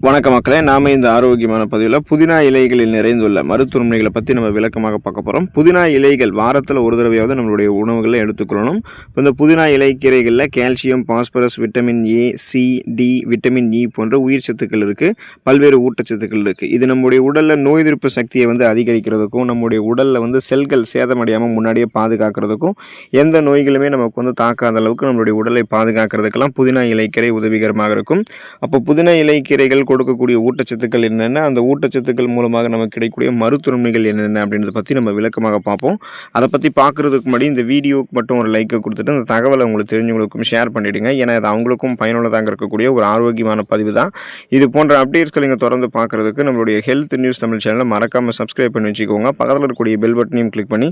வணக்க மக்களே, நாம இந்த ஆரோக்கியமான பதிவில் புதினா இலைகளில் நிறைந்துள்ள மருத்துவமைகளை பற்றி நம்ம விளக்கமாக பார்க்க போகிறோம். புதினா இலைகள் வாரத்தில் ஒரு தடவையாவது நம்மளுடைய உணவுகளை எடுத்துக்கொள்ளணும். இப்போ இந்த புதினா இலைக்கீரைகளில் calcium, phosphorus, vitamin A, C, D, vitamin E போன்ற உயிர் சத்துக்கள் இருக்குது. பல்வேறு ஊட்டச்சத்துக்கள் இருக்குது. இது நம்முடைய உடலில் நோய் எதிர்ப்பு சக்தியை அதிகரிக்கிறதுக்கும், நம்முடைய உடலில் செல்கள் சேதமடையாமல் முன்னாடியே பாதுகாக்கிறதுக்கும், எந்த நோய்களுமே நமக்கு தாக்காத அளவுக்கு நம்மளுடைய உடலை பாதுகாக்கிறதுக்கெல்லாம் புதினா இலைக்கீரை உதவிகரமாக இருக்கும். அப்போ புதினா இலைக்கீரைகள் கொடுக்கக்கூடிய ஊட்டச்சத்துக்கள் என்னென்ன, அந்த ஊட்டச்சத்துக்கள் மூலமாக நமக்கு கிடைக்கக்கூடிய மருத்துவமைகள் என்னென்ன அப்படின்றத பற்றி நம்ம விளக்கமாக பார்ப்போம். அதை பற்றி பார்க்குறதுக்கு முன்னாடி இந்த வீடியோக்கு மட்டும் ஒரு லைக்கை கொடுத்துட்டு அந்த தகவலை உங்களுக்கு தெரிஞ்சவங்களுக்கும் ஷேர் பண்ணிவிடுங்க. ஏன்னா அது அவங்களுக்கும் பயனுள்ளதாக இருக்கக்கூடிய ஒரு ஆரோக்கியமான பதிவு தான். இது போன்ற அப்டேட்ஸ்கள் நீங்கள் தொடர்ந்து பார்க்குறதுக்கு நம்மளுடைய ஹெல்த் நியூஸ் தமிழ் சேனலை மறக்காமல் சப்ஸ்கிரைப் பண்ணி வச்சுக்கோங்க. பக்கத்தில் இருக்கக்கூடிய பெல் பட்டனையும் கிளிக் பண்ணி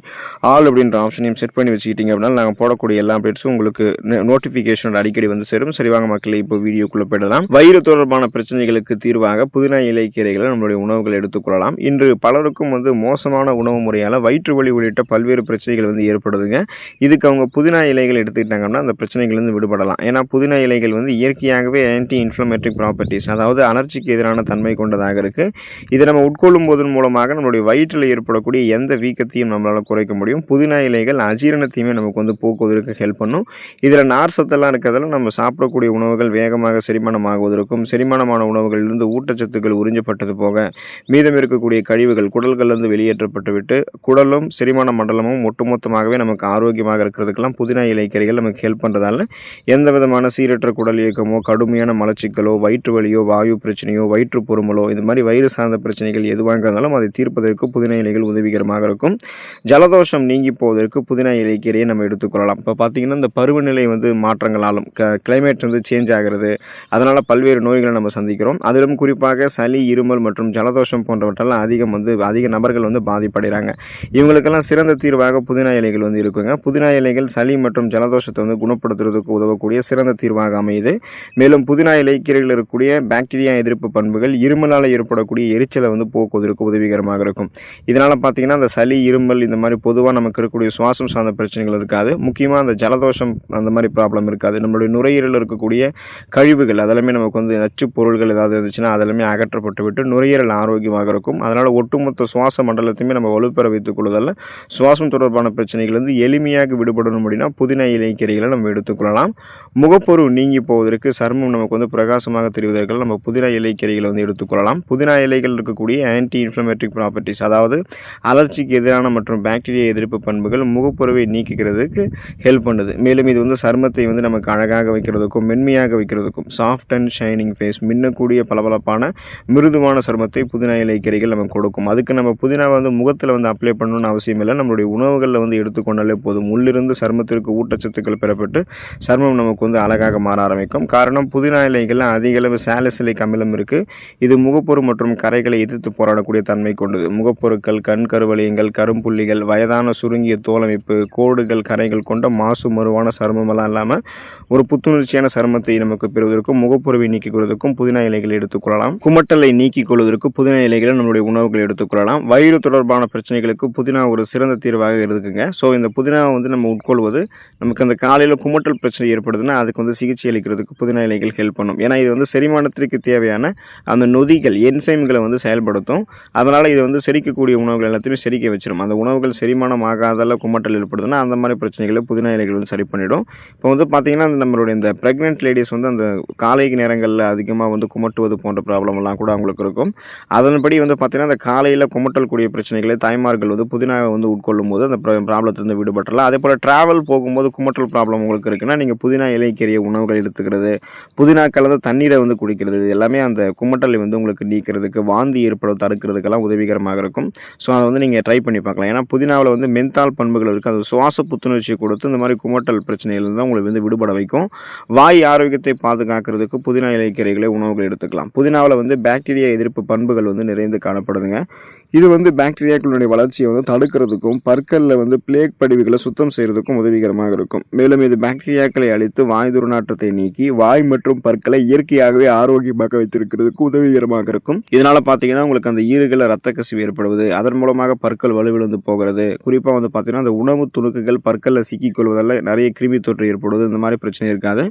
ஆல் அப்படின்ற ஆப்ஷனையும் செட் பண்ணி வச்சுக்கிட்டீங்க அப்படின்னா நாங்கள் போடக்கூடிய எல்லா அப்டேட்ஸும் உங்களுக்கு நோட்டிஃபிகேஷன் அடிக்கடி சேரும். சரிவாங்க மக்களே, இப்போ வீடியோக்குள்ளே போயிடலாம். வயிறு தொடர்பான பிரச்சனைகளுக்கு தீர்வாக புதினா இலைக்கீரைகளை நம்மளுடைய உணவுகளை எடுத்துக்கொள்ளலாம். இன்று பலருக்கும் மோசமான உணவு முறையால் வயிற்று வலி உள்ளிட்ட பல்வேறு பிரச்சனைகள் ஏற்படுதுங்க. இதுக்கு அவங்க புதினா இலைகள் எடுத்துக்கிட்டாங்கன்னா அந்த பிரச்சனைகள் விடுபடலாம். ஏன்னா புதினா இலைகள் இயற்கையாகவே ஆன்டி இன்ஃப்ளமேட்டரி ப்ராப்பர்ட்டிஸ், அதாவது அலர்ஜிக்கு எதிரான தன்மை கொண்டதாக இருக்குது. இதை நம்ம உட்கொள்ளும் போதன் மூலமாக நம்மளுடைய வயிற்றில் ஏற்படக்கூடிய எந்த வீக்கத்தையும் நம்மளால் குறைக்க முடியும். புதினா இலைகள் அஜீரணத்தையுமே நமக்கு போக்குவதற்கு ஹெல்ப் பண்ணும். இதில் நார் சத்தெல்லாம் இருக்கிறதால நம்ம சாப்பிடக்கூடிய உணவுகள் வேகமாக செரிமானமாகுவதற்கும், செரிமானமான உணவுகளிலிருந்து ஊட்டச்சத்துக்கள் உறிஞ்சப்பட்டது போக மீதம் இருக்கக்கூடிய கழிவுகள் குடல்களிலிருந்து வெளியேற்றப்பட்டு விட்டு குடலும் செரிமான மண்டலமும் ஒட்டுமொத்தமாகவே நமக்கு ஆரோக்கியமாக இருக்கிறதுக்கெல்லாம் புதினா இலைக்கீரைகள் நமக்கு ஹெல்ப் பண்ணுறதால எந்த விதமான சீரற்ற குடல் இயக்கமோ, கடுமையான மலச்சிக்கலோ, வயிற்று வலியோ, வாயு பிரச்சனையோ, வயிற்று பொறுமலோ, இது மாதிரி வயிறு சார்ந்த பிரச்சனைகள் எதுவாக இருந்தாலும் அதை தீர்ப்பதற்கு புதினா இலைகள் உதவிகரமாக இருக்கும். ஜலதோஷம் நீங்கி போவதற்கு புதினா இலைக்கீரையை நம்ம எடுத்துக்கொள்ளலாம். இப்போ பார்த்தீங்கன்னா இந்த பருவநிலை மாற்றங்களாலும் கிளைமேட் சேஞ்ச் ஆகிறது, அதனால் பல்வேறு நோய்களை நம்ம சந்திக்கிறோம். அதிலும் குறிப்பாக சளி, இருமல் மற்றும் ஜலதோஷம் போன்றவற்றெல்லாம் அதிக நபர்கள் பாதிப்படைகிறாங்க. இவங்களுக்கெல்லாம் சிறந்த தீர்வாக புதினா இலைகள் இருக்குங்க. புதினா இலைகள் சளி மற்றும் ஜலதோஷத்தை குணப்படுத்துறதுக்கு உதவக்கூடிய சிறந்த தீர்வாக அமையுது. மேலும் புதினா இலைக்கீரைகள் இருக்கக்கூடிய பாக்டீரியா எதிர்ப்பு பண்புகள் இருமலால் ஏற்படக்கூடிய எரிச்சலை போக்குவதற்கு உதவிகரமாக இருக்கும். இதனால் பார்த்தீங்கன்னா அந்த சளி, இருமல் இந்த மாதிரி பொதுவாக நமக்கு இருக்கக்கூடிய சுவாசம் சார்ந்த பிரச்சனைகள் இருக்காது. முக்கியமாக அந்த ஜலதோஷம் அந்த மாதிரி ப்ராப்ளம் இருக்காது. நம்மளுடைய நுரையீரலில் இருக்கக்கூடிய கழிவுகள் அதெல்லாமே நமக்கு நச்சு பொருள்கள் ஏதாவது இருந்துச்சுன்னா அதெல்லாமே அகற்றப்பட்டு விட்டு நுரையீரல் ஆரோக்கியமாக இருக்கும். அதனால் ஒட்டுமொத்த சுவாச மண்டலத்தையுமே நம்ம வலுப்பெற வைத்துக் கொள்வதால் சுவாசம் தொடர்பான பிரச்சனைகள் எளிமையாக விடுபடணும் அப்படின்னா புதினா இலைக்கீரைகளை நம்ம எடுத்துக்கொள்ளலாம். முகப்பொரு நீங்கி போவதற்கு, சர்மம் நமக்கு பிரகாசமாக தெரிவதற்கு நம்ம புதினா இலைக்கீரைகளை எடுத்துக்கொள்ளலாம். புதினா இலைகள் இருக்கக்கூடிய ஆன்டி இன்ஃப்ளமேட்டரி ப்ராப்பர்ட்டிஸ், அதாவது அலர்ஜிக்கு எதிரான மற்றும் பாக்டீரியா எதிர்ப்பு பண்புகள் முகப்பொருவை நீக்கிறதுக்கு ஹெல்ப் பண்ணுது. மேலும் இது சர்மத்தை நமக்கு அழகாக வைக்கிறதுக்கும், மென்மையாக வைக்கிறதுக்கும், சாஃப்ட் அண்ட் ஷைனிங் ஃபேஸ், மின்னக்கூடிய பளபளப்பான மிருதுவான சருமத்தை புதினா இலைக்கீரைகள் நமக்கு கொடுக்கும். அதுக்கு நம்ம புதினா முகத்தில் அப்ளை பண்ணணும்னு அவசியம் இல்லை. நம்மளுடைய உணவுகளில் எடுத்துக்கொண்டாலே போதும். உள்ளிருந்து சருமத்திற்கு ஊட்டச்சத்துக்கள் பெறப்பட்டு சருமம் நமக்கு அழகாக மாற ஆரம்பிக்கும். காரணம் புதினா இலைகளில் அதிக அளவு சாலிசிலிக் அமிலம் இருக்குது. இது முகப்பொரு மற்றும் கரைகளை எதிர்த்து போராடக்கூடிய தன்மை கொண்டது. முகப்பொருட்கள், கண் கருவளையங்கள், கரும்புள்ளிகள், வயதான சுருங்கிய தோலமைப்பு, கோடுகள், கரைகள் கொண்ட மாசு மறுவான சருமமெல்லாம் இல்லாமல் ஒரு புத்துணர்ச்சியான சருமத்தை நமக்கு பெறுவதற்கும், முகப்பொருவை நீக்கிக் கொள்வதற்கும் புதினா இலைகளை எடுத்துக்கொள்ளலாம். குமட்டலை நீக்கிக் கொள்வதற்கு புதினா இலைகளை நம்மளுடைய உணவுகளை எடுத்துக்கொள்ளலாம். வயிறு தொடர்பான பிரச்சனைகளுக்கு புதினா ஒரு சிறந்த தீர்வாக இருக்குங்க. ஸோ இந்த புதினாவை நம்ம உட்கொள்வது நமக்கு அந்த காலையில் குமட்டல் பிரச்சனை ஏற்படுதுன்னா அதுக்கு சிகிச்சை அளிக்கிறதுக்கு புதினா இலைகள் ஹெல்ப் பண்ணும். ஏன்னா இது செரிமானத்திற்கு தேவையான அந்த நொதிகள், என்சைம்களை செயல்படுத்தும். அதனால் இது செரிக்கக்கூடிய உணவுகள் எல்லாத்தையுமே செரிக்க வச்சிடும். அந்த உணவுகள் செரிமானம் ஆகாதால குமட்டல் ஏற்படுதுன்னா அந்த மாதிரி பிரச்சனைகளை புதினா இலைகள் சரி பண்ணிடும். இப்போ பார்த்தீங்கன்னா நம்மளுடைய இந்த ப்ரெக்னென்ட் லேடிஸ் அந்த காலை நேரங்களில் அதிகமாக குமட்டுவது போன்ற ப்ராப்ளம் எல்லாம் கூட அவங்களுக்கு இருக்கும். அதன்படி பார்த்தீங்கன்னா அந்த காலையில் குமட்டல் கூடிய பிரச்சனைகளை தாய்மார்கள் புதினாவை உட்கொள்ளும் போது அந்த ப்ராப்ளத்திலிருந்து விடுபட்டலாம். அதே போல் ட்ராவல் போகும்போது குமட்டல் ப்ராப்ளம் உங்களுக்கு இருக்குன்னா நீங்கள் புதினா இலைக்கீரை உணவுகள் எடுத்துக்கிறது, புதினா கலந்த தண்ணீரை குடிக்கிறது, இது எல்லாமே அந்த குமட்டலை உங்களுக்கு நீக்கிறதுக்கு, வாந்தி ஏற்பட தடுக்கிறதுக்கெல்லாம் உதவிகரமாக இருக்கும். ஸோ அதை நீங்கள் ட்ரை பண்ணி பார்க்கலாம். ஏன்னா புதினாவில் மென்தால் பண்புகள் இருக்குது. அது சுவாச புத்துணர்ச்சியை கொடுத்து இந்த மாதிரி குமட்டல் பிரச்சனைகள் தான் உங்களுக்கு விடுபட வைக்கும். வாய் ஆரோக்கியத்தை பாதுகாக்கிறதுக்கு புதினா இலைக்கீரைகளை உணவுகள் எடுத்துக்கலாம். புதினாவில் பாக்டீரியா எதிர்ப்பு பண்புகள் நிறைந்து காணப்படுதுங்க. இது பாக்டீரியாக்களுடைய வளர்ச்சியை தடுக்கிறதுக்கும், பற்களில் பிளேக் படிவுகளை சுத்தம் செய்கிறதுக்கும் உதவிகரமாக இருக்கும். மேலும் இது பாக்டீரியாக்களை அழித்து வாய் துர்நாற்றத்தை நீக்கி வாய் மற்றும் பற்களை இயற்கையாகவே ஆரோக்கியமாக வைத்திருக்கிறதுக்கு உதவிகரமாக இருக்கும். இதனால் பார்த்தீங்கன்னா உங்களுக்கு அந்த ஈறுகளில் ரத்த கசிவு ஏற்படுவது, அதன் மூலமாக பற்கள் வலுவிழந்து போகிறது. குறிப்பாக பார்த்தீங்கன்னா அந்த உணவு துணுக்குகள் பற்களில் சிக்கிக் கொள்வதால் நிறைய கிருமி தொற்று ஏற்படுவது, இந்த மாதிரி பிரச்சனை இருக்காது.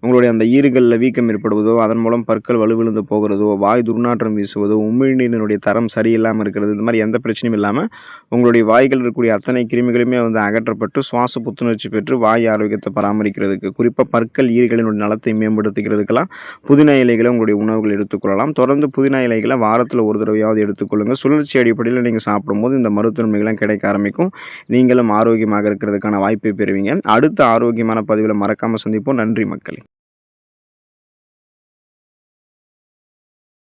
உங்களுடைய அந்த ஈறுகளில் வீக்கம் ஏற்படுவதோ, அதன் மூலம் பற்கள் வலுவிழந்து விழுந்து போகிறதோ, வாய் துர்நாற்றம் வீசுவதோ, உமிழ்நீரினுடைய தரம் சரியில்லாமல் இருக்கிறது, இந்த மாதிரி எந்த பிரச்சனையும் இல்லாமல் உங்களுடைய வாய்கள் இருக்கக்கூடிய அத்தனை கிருமிகளுமே வந்து அகற்றப்பட்டு சுவாச புத்துணர்ச்சி பெற்று வாய் ஆரோக்கியத்தை பராமரிக்கிறதுக்கு, குறிப்பாக பற்கள் ஈறுகளினுடைய நலத்தை மேம்படுத்திக்கிறதுக்கெல்லாம் புதினா இலைகளை உங்களுடைய உணவுகள் எடுத்துக்கொள்ளலாம். தொடர்ந்து புதினா இலைகளை வாரத்தில் ஒரு தடவையாவது எடுத்துக்கொள்ளுங்கள். சுழற்சி அடிப்படையில் நீங்கள் சாப்பிடும்போது இந்த மருத்துவன்மைகள்லாம் கிடைக்க ஆரம்பிக்கும். நீங்களும் ஆரோக்கியமாக இருக்கிறதுக்கான வாய்ப்பை பெறுவீங்க. அடுத்த ஆரோக்கியமான பதிவில் மறக்காமல் சந்திப்போம். நன்றி மக்களே.